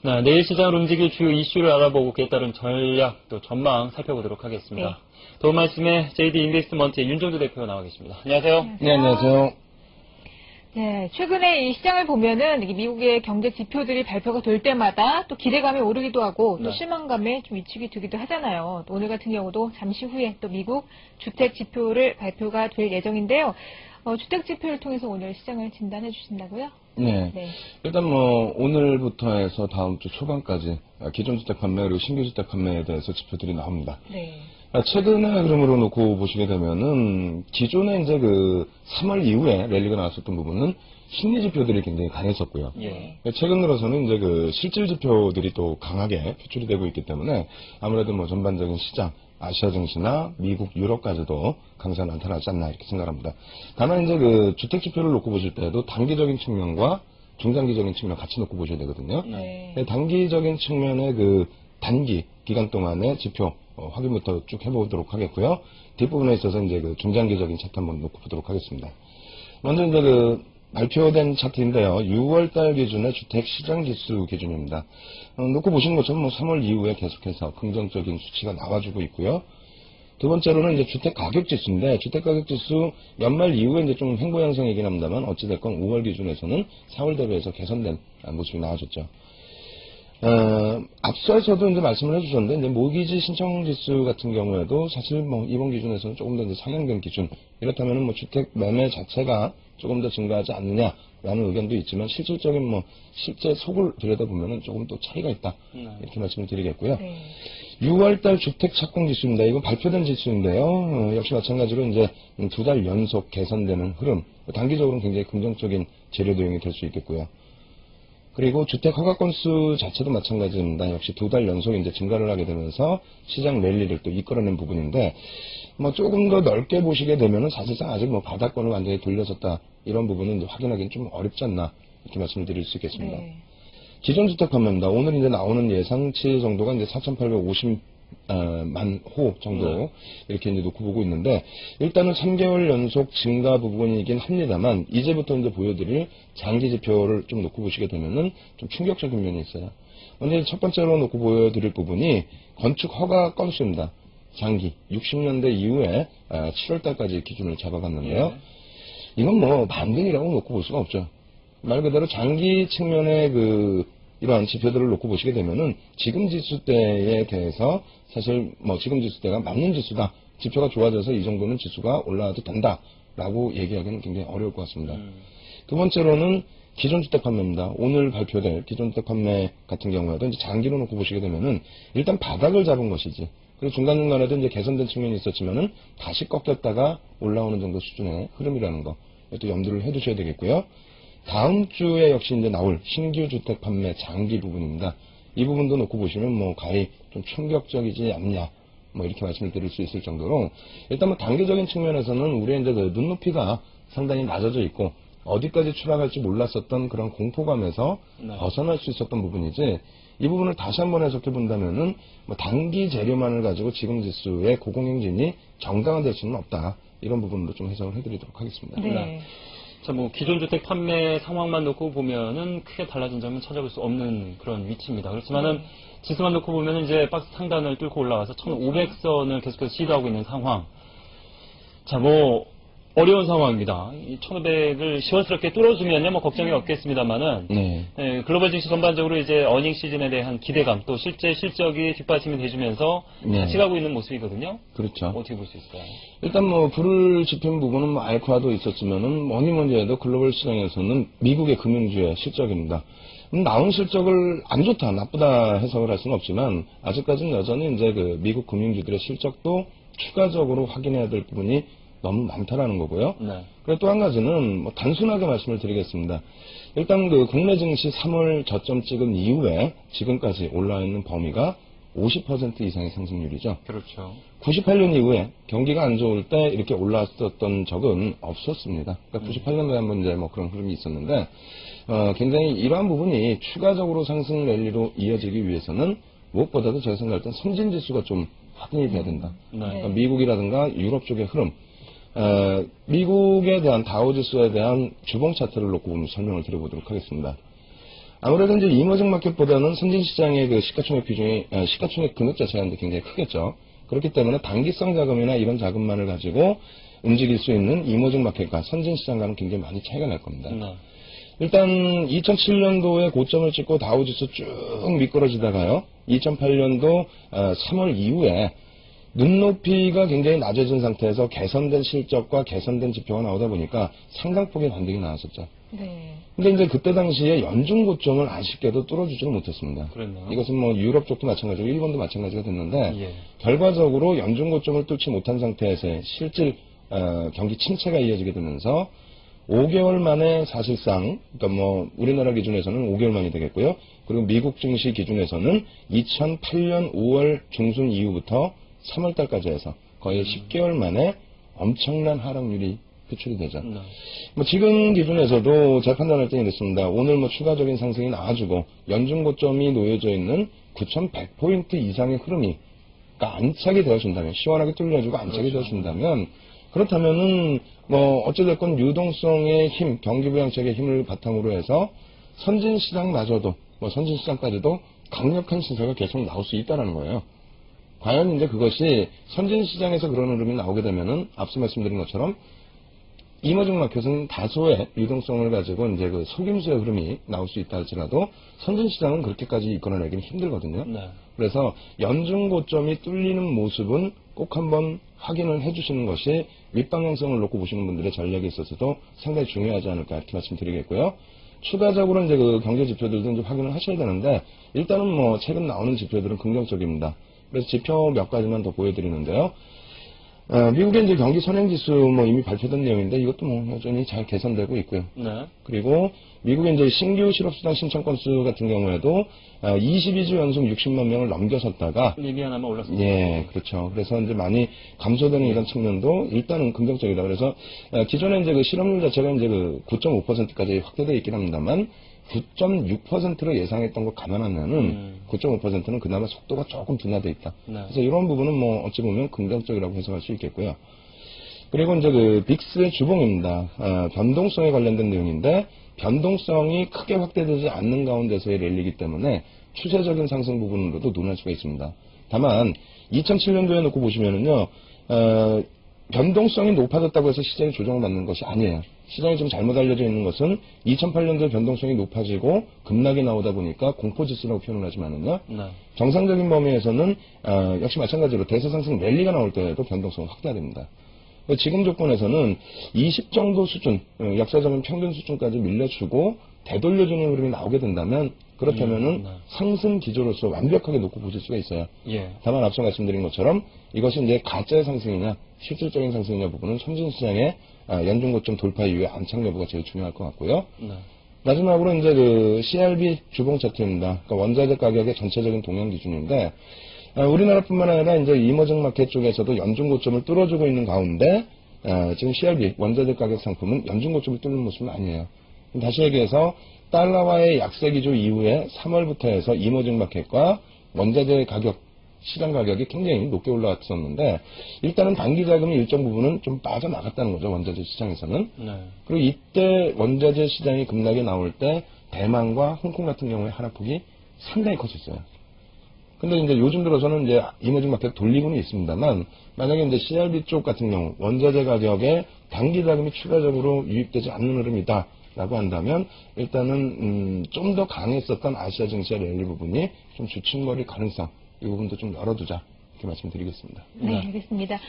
네, 내일 시장을 움직일 주요 이슈를 알아보고 그에 따른 전략 또 전망 살펴보도록 하겠습니다. 도움 말씀에 JD 인베스트먼트의 윤정주 대표가 나와 계십니다. 안녕하세요. 네, 안녕하세요. 네, 최근에 이 시장을 보면은 미국의 경제 지표들이 발표가 될 때마다 또 기대감이 오르기도 하고 또 실망감에 좀 위축이 되기도 하잖아요. 오늘 같은 경우도 잠시 후에 또 미국 주택 지표를 발표가 될 예정인데요. 주택 지표를 통해서 오늘 시장을 진단해 주신다고요? 네. 일단 오늘부터 해서 다음 주 초반까지 기존 주택 판매 그리고 신규 주택 판매에 대해서 지표들이 나옵니다. 네. 최근의 흐름으로 놓고 보시게 되면은 기존에 이제 3월 이후에 랠리가 나왔었던 부분은 심리 지표들이 굉장히 강했었고요. 최근 들어서는 이제 실질 지표들이 또 강하게 표출이 되고 있기 때문에 아무래도 전반적인 시장, 아시아 증시나 미국, 유럽까지도 강세가 나타나지 않나 이렇게 생각합니다. 다만 이제 주택 지표를 놓고 보실 때도 단기적인 측면과 중장기적인 측면 같이 놓고 보셔야 되거든요. 단기적인 측면의 단기 기간 동안의 지표 확인부터 쭉 해보도록 하겠고요. 뒷부분에 있어서 이제 중장기적인 차트 한번 놓고 보도록 하겠습니다. 먼저 이제 발표된 차트인데요. 6월달 기준의 주택 시장 지수 기준입니다. 놓고 보시는 것처럼 3월 이후에 계속해서 긍정적인 수치가 나와주고 있고요. 두 번째로는 이제 주택 가격 지수인데, 주택 가격 지수 연말 이후에 이제 좀 횡보 양상이긴 합니다만, 어찌됐건 5월 기준에서는 4월 대비해서 개선된 모습이 나와줬죠. 앞서서도 이제 말씀을 해주셨는데, 이제 모기지 신청 지수 같은 경우에도 사실 이번 기준에서는 조금 더 이제 상향된 기준, 이렇다면은 주택 매매 자체가 조금 더 증가하지 않느냐라는 의견도 있지만, 실질적인 실제 속을 들여다보면은 조금 또 차이가 있다. 이렇게 말씀을 드리겠고요. 6월달 주택 착공 지수입니다. 이건 발표된 지수인데요. 역시 마찬가지로 이제 2달 연속 개선되는 흐름, 단기적으로는 굉장히 긍정적인 재료 도용이 될 수 있겠고요. 그리고 주택 허가 건수 자체도 마찬가지입니다. 역시 2달 연속 이제 증가를 하게 되면서 시장 랠리를 또 이끌어낸 부분인데, 조금 더 넓게 보시게 되면은 사실상 아직 바닥권을 완전히 돌려섰다. 이런 부분은 이제 확인하기는 좀 어렵지 않나. 이렇게 말씀을 드릴 수 있겠습니다. 기존 주택 판매입니다. 오늘 이제 나오는 예상치 정도가 이제 4,850만 호 정도 이렇게 이제 놓고 보고 있는데, 일단은 3개월 연속 증가 부분이긴 합니다만, 이제부터 이제 보여드릴 장기 지표를 좀 놓고 보시게 되면은 좀 충격적인 면이 있어요. 먼저 첫 번째로 놓고 보여드릴 부분이 건축 허가 건수입니다. 장기 60년대 이후에 7월달까지 기준을 잡아봤는데요. 이건 반등이라고 놓고 볼 수가 없죠. 말 그대로 장기 측면의 이러한 지표들을 놓고 보시게 되면은 지금 지수대에 대해서 사실 지금 지수대가 맞는 지수다. 지표가 좋아져서 이 정도는 지수가 올라와도 된다라고 얘기하기는 굉장히 어려울 것 같습니다. 두 번째로는 기존 주택 판매입니다. 오늘 발표될 기존 주택 판매 같은 경우에도 이제 장기로 놓고 보시게 되면은 일단 바닥을 잡은 것이지. 그리고 중간중간에도 이제 개선된 측면이 있었지만은 다시 꺾였다가 올라오는 정도 수준의 흐름이라는 거. 또 염두를 해 두셔야 되겠고요. 다음 주에 역시 이제 나올 신규 주택 판매 장기 부분입니다. 이 부분도 놓고 보시면 가히 좀 충격적이지 않냐. 이렇게 말씀을 드릴 수 있을 정도로 일단 단기적인 측면에서는 우리의 이제 눈높이가 상당히 낮아져 있고 어디까지 추락할지 몰랐었던 그런 공포감에서 벗어날 수 있었던 부분이지, 이 부분을 다시 한번 해석해 본다면은 단기 재료만을 가지고 지금 지수의 고공행진이 정당화될 수는 없다. 이런 부분으로 좀 해석을 해드리도록 하겠습니다. 자, 기존 주택 판매 상황만 놓고 보면은 크게 달라진 점은 찾아볼 수 없는 그런 위치입니다. 그렇지만은 지수만 놓고 보면은 이제 박스 상단을 뚫고 올라와서 1,500선을 계속해서 시도하고 있는 상황. 자, 어려운 상황입니다. 이 1,500을 시원스럽게 뚫어주면요, 걱정이 없겠습니다만은, 글로벌 증시 전반적으로 이제 어닝 시즌에 대한 기대감, 또 실제 실적이 뒷받침이 돼주면서 같이 가고 있는 모습이거든요. 그렇죠. 어떻게 볼 수 있을까요? 일단 불을 지핀 부분은 알파도 있었지만은 뭐니 해도 글로벌 시장에서는 미국의 금융주의 실적입니다. 나온 실적을 안 좋다, 나쁘다 해석을 할 수는 없지만 아직까지는 여전히 이제 미국 금융주들의 실적도 추가적으로 확인해야 될 부분이 너무 많다라는 거고요. 그리고 또 한 가지는 단순하게 말씀을 드리겠습니다. 일단 국내 증시 3월 저점 찍은 이후에 지금까지 올라와 있는 범위가 50% 이상의 상승률이죠. 그렇죠. 98년 이후에 경기가 안 좋을 때 이렇게 올라왔었던 적은 없었습니다. 그러니까 98년도에 한번 이제 그런 흐름이 있었는데, 굉장히 이러한 부분이 추가적으로 상승 랠리로 이어지기 위해서는 무엇보다도 제가 생각할 땐 선진 지수가 좀 확인이 돼야 된다. 그러니까 미국이라든가 유럽 쪽의 흐름, 미국에 대한 다우지수에 대한 주봉 차트를 놓고 설명을 드려보도록 하겠습니다. 아무래도 이제 이머징 마켓보다는 선진 시장의 그 시가총액 비중이, 시가총액 금액 자체가 이제 굉장히 크겠죠. 그렇기 때문에 단기성 자금이나 이런 자금만을 가지고 움직일 수 있는 이머징 마켓과 선진 시장과는 굉장히 많이 차이가 날 겁니다. 네. 일단 2007년도에 고점을 찍고 다우지수 쭉 미끄러지다가요. 2008년도 3월 이후에 눈높이가 굉장히 낮아진 상태에서 개선된 실적과 개선된 지표가 나오다 보니까 상당폭의 반등이 나왔었죠. 네. 근데 이제 그때 당시에 연중 고점을 아쉽게도 뚫어주지는 못했습니다. 그랬나요? 이것은 뭐 유럽 쪽도 마찬가지고 일본도 마찬가지가 됐는데 예. 결과적으로 연중 고점을 뚫지 못한 상태에서의 실질 경기 침체가 이어지게 되면서 5개월 만에 사실상, 그러니까 뭐 우리나라 기준에서는 5개월 만이 되겠고요. 그리고 미국 증시 기준에서는 2008년 5월 중순 이후부터 3월 달까지 해서 거의 10개월 만에 엄청난 하락률이 표출이 되죠. 네. 뭐 지금 기준에서도 제 판단할 때는 이렇습니다. 오늘 뭐 추가적인 상승이 나와주고 연중 고점이 놓여져 있는 9,100포인트 이상의 흐름이 그러니까 안착이 되어준다면, 시원하게 뚫려주고 안착이 되어준다면, 그렇다면은 뭐 어찌됐건 유동성의 힘, 경기부양책의 힘을 바탕으로 해서 선진시장마저도, 뭐 선진시장까지도 강력한 시세가 계속 나올 수 있다는 거예요. 과연 이제 그것이 선진시장에서 그런 흐름이 나오게 되면은 앞서 말씀드린 것처럼 이머징 마켓은 다소의 유동성을 가지고 이제 그 속임수의 흐름이 나올 수 있다 할지라도 선진시장은 그렇게까지 이끌어내기는 힘들거든요. 네. 그래서 연중 고점이 뚫리는 모습은 꼭 한번 확인을 해주시는 것이 윗방향성을 놓고 보시는 분들의 전략에 있어서도 상당히 중요하지 않을까 이렇게 말씀드리겠고요. 추가적으로 이제 그 경제 지표들도 이제 확인을 하셔야 되는데 일단은 뭐 최근 나오는 지표들은 긍정적입니다. 그래서 지표 몇 가지만 더 보여드리는데요. 미국의 이제 경기 선행지수 뭐 이미 발표된 내용인데 이것도 뭐 여전히 잘 개선되고 있고요. 네. 그리고 미국의 이제 신규 실업수당 신청 건수 같은 경우에도 22주 연속 60만 명을 넘겨섰다가 이미 하나만 올랐습니다. 예, 그렇죠. 그래서 이제 많이 감소되는 이런 측면도 일단은 긍정적이다. 그래서 기존에 이제 그 실업률 자체가 이제 그 9.5%까지 확대되어 있긴 합니다만 9.6%로 예상했던 거 감안하면은 9.5%는 그나마 속도가 조금 둔화돼 있다. 네. 그래서 이런 부분은 뭐 어찌 보면 긍정적이라고 해석할 수 있겠고요. 그리고 이제 그 빅스의 주봉입니다. 변동성에 관련된 내용인데 변동성이 크게 확대되지 않는 가운데서의 랠리이기 때문에 추세적인 상승 부분으로도 논할 수가 있습니다. 다만 2007년도에 놓고 보시면은요. 변동성이 높아졌다고 해서 시장이 조정을 받는 것이 아니에요. 시장이 좀 잘못 알려져 있는 것은 2008년도에 변동성이 높아지고 급락이 나오다 보니까 공포지수라고 표현을 하지만은요. 네. 정상적인 범위에서는 역시 마찬가지로 대세상승 랠리가 나올 때에도 변동성은 확대됩니다. 지금 조건에서는 20 정도 수준, 역사적인 평균 수준까지 밀려주고 되돌려주는 흐름이 나오게 된다면 그렇다면은 네. 상승 기조로서 완벽하게 놓고 보실 수가 있어요. 예. 다만 앞서 말씀드린 것처럼 이것이 이제 가짜의 상승이냐 실질적인 상승이냐 부분은 선진시장의 연중 고점 돌파 이후에 안착 여부가 제일 중요할 것 같고요. 네. 마지막으로 이제 그 CRB 주봉 차트입니다. 그러니까 원자재 가격의 전체적인 동향 기준인데 우리나라뿐만 아니라 이제 이머징 마켓 쪽에서도 연중 고점을 뚫어주고 있는 가운데 지금 CRB 원자재 가격 상품은 연중 고점을 뚫는 모습은 아니에요. 다시 얘기해서 달러와의 약세 기조 이후에 3월부터 해서 이머징 마켓과 원자재 가격 시장 가격이 굉장히 높게 올라왔었는데 일단은 단기 자금이 일정 부분은 좀 빠져나갔다는 거죠. 원자재 시장에서는. 네. 그리고 이때 원자재 시장이 급락이 나올 때 대만과 홍콩 같은 경우에 하락폭이 상당히 컸었어요. 근데 이제 요즘 들어서는 이제 이머징 마켓 돌리고는 있습니다만 만약에 이제 CRB 쪽 같은 경우 원자재 가격에 단기 자금이 추가적으로 유입되지 않는 흐름이다. 라고 한다면 일단은 좀 더 강했었던 아시아 증시의 랠리 부분이 좀 주춤거릴 가능성 이 부분도 좀 열어두자 이렇게 말씀드리겠습니다. 네, 알겠습니다.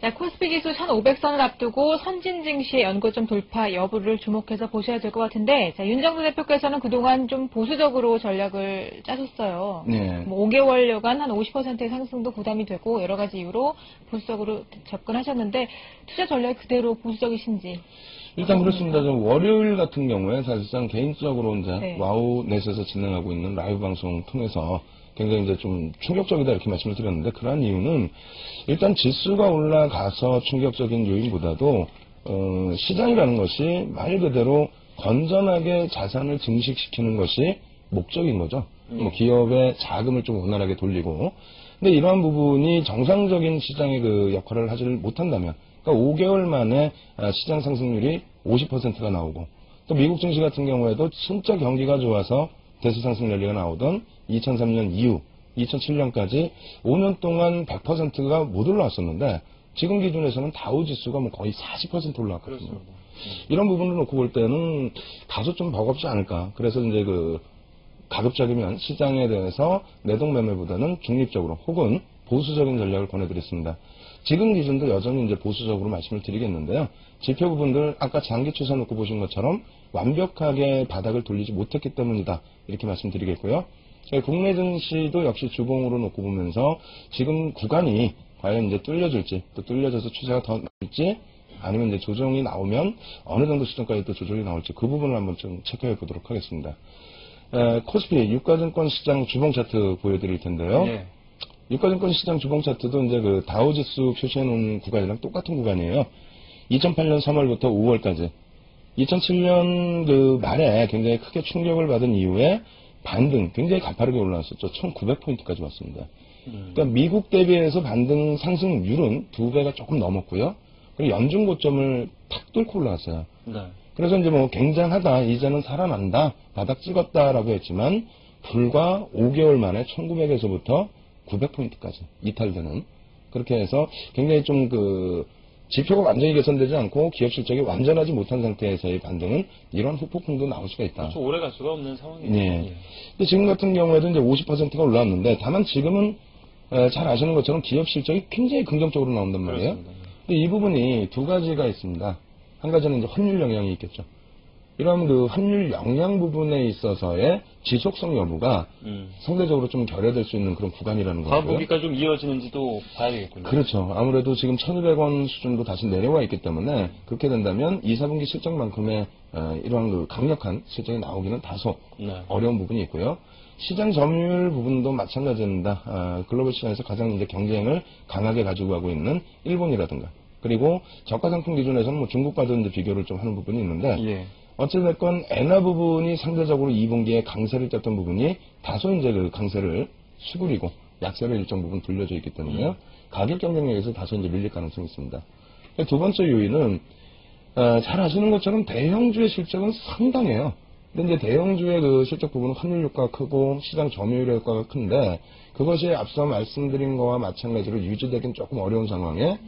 자, 코스피 지수 1,500선을 앞두고 선진 증시의 연고점 돌파 여부를 주목해서 보셔야 될 것 같은데, 자, 윤정수 대표께서는 그동안 좀 보수적으로 전략을 짜셨어요. 네. 뭐 5개월여간 한 50%의 상승도 부담이 되고 여러 가지 이유로 보수적으로 접근하셨는데 투자 전략이 그대로 보수적이신지. 일단 그렇습니다. 좀 월요일 같은 경우에 사실상 개인적으로 이제 네. 와우넷에서 진행하고 있는 라이브 방송 통해서 굉장히 이제 좀 충격적이다 이렇게 말씀을 드렸는데 그러한 이유는 일단 지수가 올라가서 충격적인 요인보다도 시장이라는 것이 말 그대로 건전하게 자산을 증식시키는 것이 목적인 거죠. 뭐 기업의 자금을 좀 원활하게 돌리고 근데 이러한 부분이 정상적인 시장의 그 역할을 하지를 못한다면 그러니까 5개월 만에 시장 상승률이 50%가 나오고 또 미국 증시 같은 경우에도 진짜 경기가 좋아서 대수 상승 랠리가 나오던 2003년 이후 2007년까지 5년 동안 100%가 못 올라왔었는데 지금 기준에서는 다우 지수가 뭐 거의 40% 올라왔거든요. 그렇습니다. 이런 부분을 놓고 볼 때는 다소 좀 버겁지 않을까. 그래서 이제 가급적이면 시장에 대해서 내동 매매보다는 중립적으로 혹은 보수적인 전략을 권해드렸습니다. 지금 기준도 여전히 이제 보수적으로 말씀을 드리겠는데요. 지표 부분들 아까 장기 추세 놓고 보신 것처럼 완벽하게 바닥을 돌리지 못했기 때문이다. 이렇게 말씀드리겠고요. 국내 증시도 역시 주봉으로 놓고 보면서 지금 구간이 과연 이제 뚫려질지 또 뚫려져서 추세가 더 나올지 아니면 이제 조정이 나오면 어느 정도 시점까지 또 조정이 나올지 그 부분을 한번 좀 체크해 보도록 하겠습니다. 코스피 유가증권 시장 주봉 차트 보여드릴 텐데요. 예. 유가증권 시장 주봉 차트도 이제 다우지수 표시해 놓은 구간이랑 똑같은 구간이에요. 2008년 3월부터 5월까지 2007년 말에 굉장히 크게 충격을 받은 이후에 반등 굉장히 가파르게 올라왔었죠. 1900포인트까지 왔습니다. 그러니까 미국 대비해서 반등 상승률은 2배가 조금 넘었고요. 그리고 연중 고점을 탁 뚫고 올라왔어요. 네. 그래서 이제 뭐 굉장하다, 이제는 살아난다, 바닥 찍었다라고 했지만 불과 5개월 만에 1900에서부터 900포인트까지 이탈되는 그렇게 해서 굉장히 좀 지표가 완전히 개선되지 않고 기업 실적이 완전하지 못한 상태에서의 반등은 이런 후폭풍도 나올 수가 있다. 그렇죠. 오래 갈 수가 없는 상황이에요. 네. 예. 근데 지금 같은 경우에도 이제 50%가 올라왔는데 다만 지금은 잘 아시는 것처럼 기업 실적이 굉장히 긍정적으로 나온단 말이에요. 그렇습니다. 근데 이 부분이 두 가지가 있습니다. 한 가지는 이제 환율 영향이 있겠죠. 이런 환율 영향 부분에 있어서의 지속성 여부가 상대적으로 좀 결여될 수 있는 그런 구간이라는 거고요. 과보기가 좀 이어지는지도 봐야 되겠군요. 그렇죠. 아무래도 지금 1,200원 수준도 다시 내려와 있기 때문에 그렇게 된다면 2, 4분기 실적만큼의 이러한 강력한 실적이 나오기는 다소 네. 어려운 부분이 있고요. 시장 점유율 부분도 마찬가지입니다. 글로벌 시장에서 가장 이제 경쟁을 강하게 가지고 가고 있는 일본이라든가 그리고 저가 상품 기준에서는 뭐 중국과도 이제 비교를 좀 하는 부분이 있는데 예. 어찌됐건 엔화 부분이 상대적으로 2분기에 강세를 떴던 부분이 다소 이제 강세를 수그리고 약세를 일정 부분 돌려져 있기 때문에요. 가격 경쟁력에서 다소 이제 밀릴 가능성이 있습니다. 두 번째 요인은 잘 아시는 것처럼 대형주의 실적은 상당해요. 근데 이제 대형주의 실적 부분은 환율 효과가 크고 시장 점유율 효과가 큰데 그것이 앞서 말씀드린 거와 마찬가지로 유지되긴 조금 어려운 상황에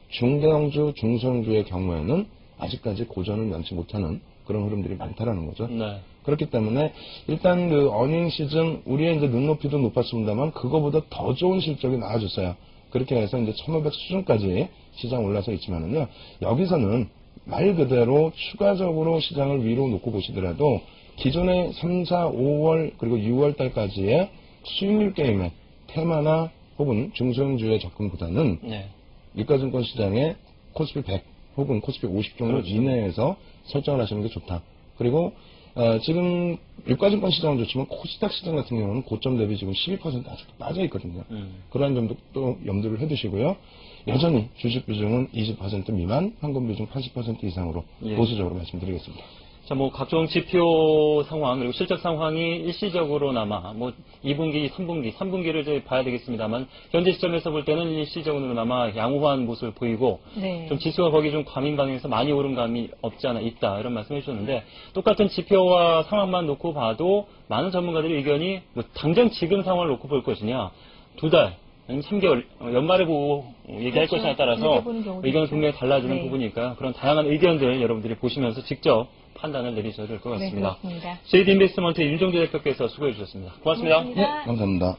중대형주, 중소형주의 경우에는 아직까지 고전을 면치 못하는 그런 흐름들이 많다라는 거죠. 네. 그렇기 때문에 일단 어닝 시즌 우리의 이제 눈높이도 높았습니다만 그거보다 더 좋은 실적이 나와줬어요. 그렇게 해서 이제 1,500 수준까지 시장 올라서 있지만은요. 여기서는 말 그대로 추가적으로 시장을 위로 놓고 보시더라도 기존의 3, 4, 5월 그리고 6월 달까지의 수익률 게임의 테마나 혹은 중소형주의 접근보다는 네. 유가증권 시장의 코스피 100 혹은 코스피 50 정도 그렇죠. 이내에서 설정을 하시는 게 좋다. 그리고 지금 유가증권 시장은 좋지만 코스닥 시장 같은 경우는 고점 대비 지금 12% 아직도 빠져 있거든요. 그러한 점도 또 염두를 해두시고요. 여전히 주식 비중은 20% 미만, 현금 비중 80% 이상으로 예. 보수적으로 말씀드리겠습니다. 자, 각종 지표 상황, 그리고 실적 상황이 일시적으로나마, 2분기, 3분기를 이제 봐야 되겠습니다만, 현재 시점에서 볼 때는 일시적으로나마 양호한 모습을 보이고, 네. 좀 지수가 거기 좀 과민 반응해서 많이 오른 감이 없지 않아 있다, 이런 말씀 해주셨는데, 똑같은 지표와 상황만 놓고 봐도, 많은 전문가들의 의견이, 당장 지금 상황을 놓고 볼 것이냐, 2달, 아니면 3개월, 연말에 보고 얘기할 그렇죠. 것이냐에 따라서 생각해보는 경우도 의견은 있죠. 분명히 달라지는 네. 부분이니까, 그런 다양한 의견들 여러분들이 보시면서 직접 판단을 내리셔야 될 것 네, 같습니다. 그렇습니다. 네, JD 인베스트먼트 윤종재 대표께서 수고해 주셨습니다. 고맙습니다. 고맙습니다. 감사합니다.